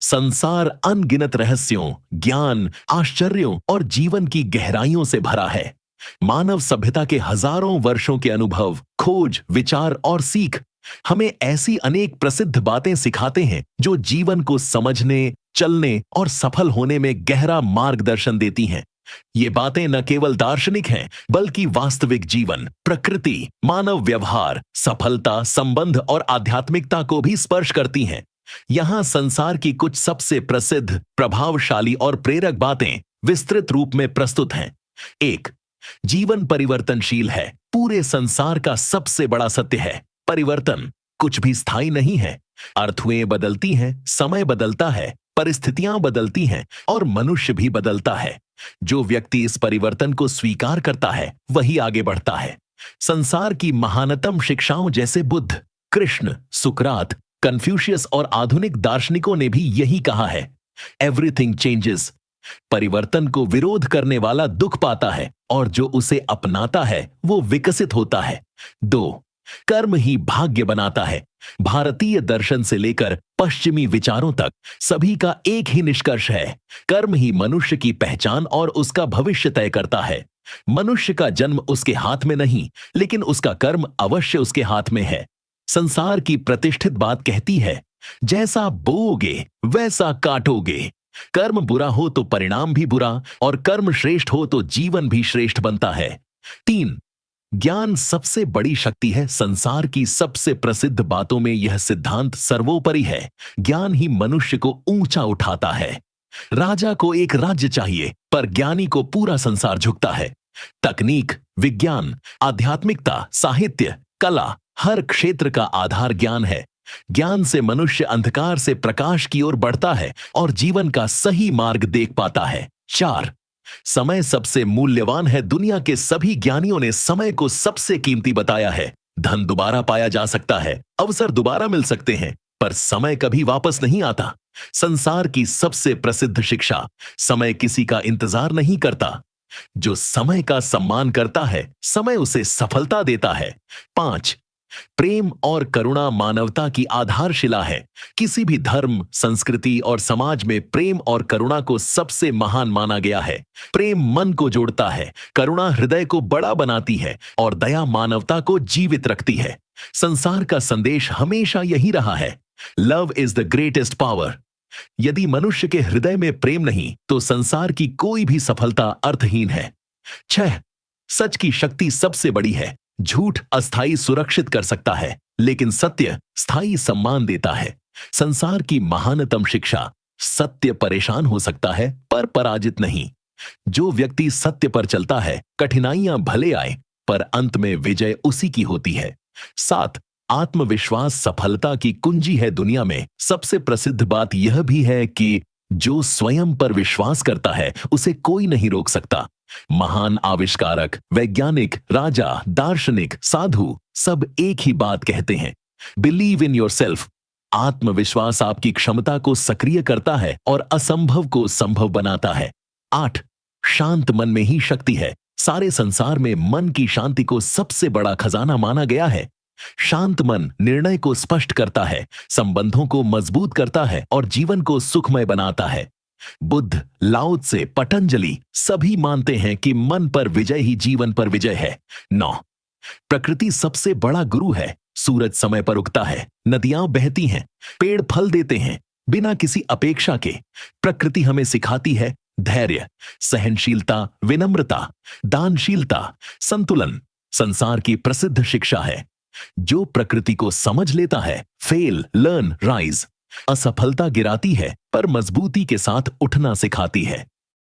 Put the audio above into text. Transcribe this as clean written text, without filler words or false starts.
संसार अनगिनत रहस्यों, ज्ञान, आश्चर्यों और जीवन की गहराइयों से भरा है। मानव सभ्यता के हजारों वर्षों के अनुभव, खोज, विचार और सीख हमें ऐसी अनेक प्रसिद्ध बातें सिखाते हैं जो जीवन को समझने, चलने और सफल होने में गहरा मार्गदर्शन देती हैं। ये बातें न केवल दार्शनिक हैं, बल्कि वास्तविक जीवन, प्रकृति, मानव व्यवहार, सफलता, संबंध और आध्यात्मिकता को भी स्पर्श करती हैं। यहां संसार की कुछ सबसे प्रसिद्ध, प्रभावशाली और प्रेरक बातें विस्तृत रूप में प्रस्तुत हैं। 1. जीवन परिवर्तनशील है। पूरे संसार का सबसे बड़ा सत्य है परिवर्तन। कुछ भी स्थायी नहीं है। अर्थुएं बदलती हैं, समय बदलता है, परिस्थितियां बदलती हैं और मनुष्य भी बदलता है। जो व्यक्ति इस परिवर्तन को स्वीकार करता है वही आगे बढ़ता है। संसार की महानतम शिक्षाओं जैसे बुद्ध, कृष्ण, सुकरात, कन्फ्यूशियस और आधुनिक दार्शनिकों ने भी यही कहा है, एवरीथिंग चेंजेस। परिवर्तन को विरोध करने वाला दुख पाता है और जो उसे अपनाता है वो विकसित होता है। 2. कर्म ही भाग्य बनाता है। भारतीय दर्शन से लेकर पश्चिमी विचारों तक सभी का एक ही निष्कर्ष है, कर्म ही मनुष्य की पहचान और उसका भविष्य तय करता है। मनुष्य का जन्म उसके हाथ में नहीं, लेकिन उसका कर्म अवश्य उसके हाथ में है। संसार की प्रतिष्ठित बात कहती है, जैसा बोओगे वैसा काटोगे। कर्म बुरा हो तो परिणाम भी बुरा, और कर्म श्रेष्ठ हो तो जीवन भी श्रेष्ठ बनता है। 3. ज्ञान सबसे बड़ी शक्ति है। संसार की सबसे प्रसिद्ध बातों में यह सिद्धांत सर्वोपरि है। ज्ञान ही मनुष्य को ऊंचा उठाता है। राजा को एक राज्य चाहिए, पर ज्ञानी को पूरा संसार झुकता है। तकनीक, विज्ञान, आध्यात्मिकता, साहित्य, कला, हर क्षेत्र का आधार ज्ञान है। ज्ञान से मनुष्य अंधकार से प्रकाश की ओर बढ़ता है और जीवन का सही मार्ग देख पाता है। 4. समय सबसे मूल्यवान है। दुनिया के सभी ज्ञानियों ने समय को सबसे कीमती बताया है। धन दोबारा पाया जा सकता है, अवसर दोबारा मिल सकते हैं, पर समय कभी वापस नहीं आता। संसार की सबसे प्रसिद्ध शिक्षा, समय किसी का इंतजार नहीं करता। जो समय का सम्मान करता है, समय उसे सफलता देता है। 5. प्रेम और करुणा मानवता की आधारशिला है। किसी भी धर्म, संस्कृति और समाज में प्रेम और करुणा को सबसे महान माना गया है। प्रेम मन को जोड़ता है, करुणा हृदय को बड़ा बनाती है और दया मानवता को जीवित रखती है। संसार का संदेश हमेशा यही रहा है, love is the greatest power. यदि मनुष्य के हृदय में प्रेम नहीं तो संसार की कोई भी सफलता अर्थहीन है। 6. सच की शक्ति सबसे बड़ी है। झूठ अस्थायी सुरक्षित कर सकता है, लेकिन सत्य स्थायी सम्मान देता है। संसार की महानतम शिक्षा, सत्य परेशान हो सकता है पर पराजित नहीं। जो व्यक्ति सत्य पर चलता है, कठिनाइयां भले आए पर अंत में विजय उसी की होती है। 7. आत्मविश्वास सफलता की कुंजी है। दुनिया में सबसे प्रसिद्ध बात यह भी है कि जो स्वयं पर विश्वास करता है उसे कोई नहीं रोक सकता। महान आविष्कारक, वैज्ञानिक, राजा, दार्शनिक, साधु सब एक ही बात कहते हैं, बिलीव इन योरसेल्फ। आत्मविश्वास आपकी क्षमता को सक्रिय करता है और असंभव को संभव बनाता है। 8. शांत मन में ही शक्ति है। सारे संसार में मन की शांति को सबसे बड़ा खजाना माना गया है। शांत मन निर्णय को स्पष्ट करता है, संबंधों को मजबूत करता है और जीवन को सुखमय बनाता है। बुद्ध, लाओ त्से, पतंजलि सभी मानते हैं कि मन पर विजय ही जीवन पर विजय है। 9. प्रकृति सबसे बड़ा गुरु है। सूरज समय पर उगता है, नदियां बहती हैं, पेड़ फल देते हैं बिना किसी अपेक्षा के। प्रकृति हमें सिखाती है धैर्य, सहनशीलता, विनम्रता, दानशीलता, संतुलन। संसार की प्रसिद्ध शिक्षा है, जो प्रकृति को समझ लेता है, फेल, लर्न, राइज। असफलता गिराती है पर मजबूती के साथ उठना सिखाती है।